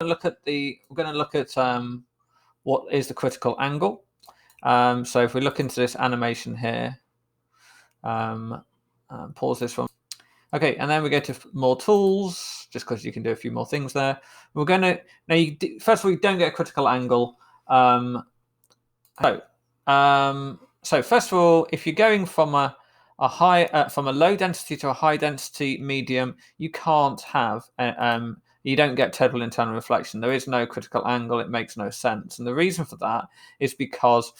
Look at we're going to look at what is the critical angle. So if we look into this animation here, pause this one. Okay, and then we go to more tools, just because you can do a few more things there. We're going to first of all, you don't get a critical angle. So first of all, if you're going from a low density to a high density medium, you can't have you don't get total internal reflection. There is no critical angle. It makes no sense. And the reason for that is because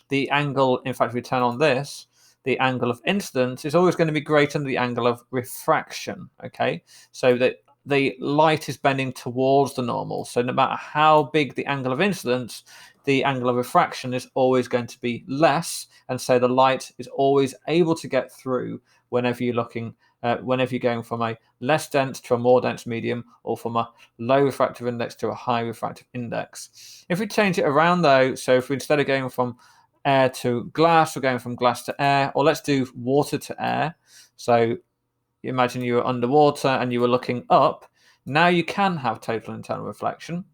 the angle, in fact, if we turn on this, the angle of incidence is always going to be greater than the angle of refraction. Okay, so that the light is bending towards the normal. So no matter how big the angle of incidence, the angle of refraction is always going to be less, and so the light is always able to get through whenever you're looking, whenever you're going from a less dense to a more dense medium, or from a low refractive index to a high refractive index. If we change it around though, so if we, instead of going from air to glass, we're going from glass to air, or let's do water to air. So imagine you were underwater and you were looking up. Now you can have total internal reflection,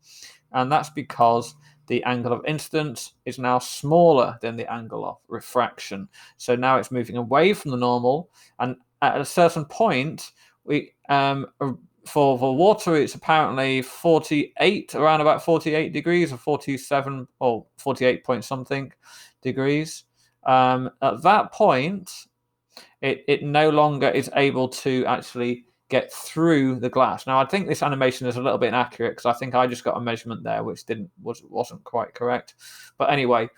and that's because the angle of incidence is now smaller than the angle of refraction. So now it's moving away from the normal, and at a certain point, we for water, it's apparently 48, around about 48 degrees, or 47 or 48 point something degrees. At that point, it no longer is able to actually get through the glass. Now, I think this animation is a little bit inaccurate because I think I just got a measurement there which wasn't quite correct. But anyway,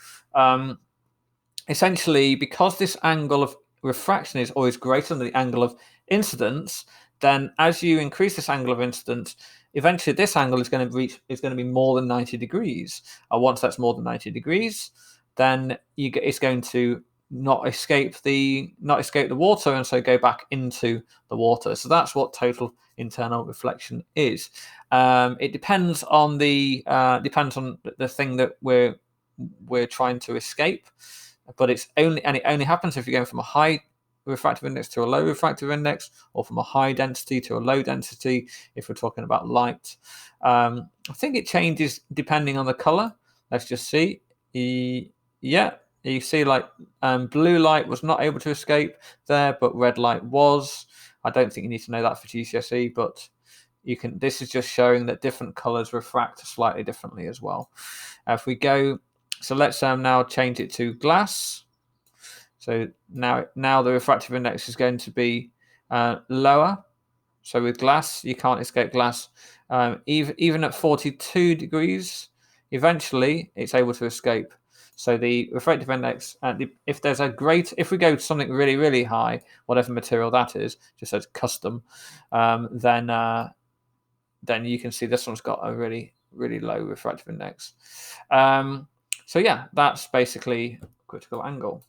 essentially, because this angle of refraction is always greater than the angle of incidence, then as you increase this angle of incidence, eventually this angle is going to be more than 90 degrees. Once that's more than 90 degrees, then it's going to not escape the water, and so go back into the water. So that's what total internal reflection is. It depends on the thing that we're trying to escape, but it only happens if you're going from a high refractive index to a low refractive index, or from a high density to a low density, if we're talking about light. I think it changes depending on the color. Let's just see. Yeah, you see, like, blue light was not able to escape there, but red light was. I don't think you need to know that for GCSE, but you can. This is just showing that different colors refract slightly differently as well. If we go, so let's now change it to glass. So now the refractive index is going to be lower. So with glass, you can't escape glass. Even at 42 degrees, eventually it's able to escape. So the refractive index, if we go to something really, really high, whatever material that is, just as custom, then you can see this one's got a really, really low refractive index. So yeah, that's basically critical angle.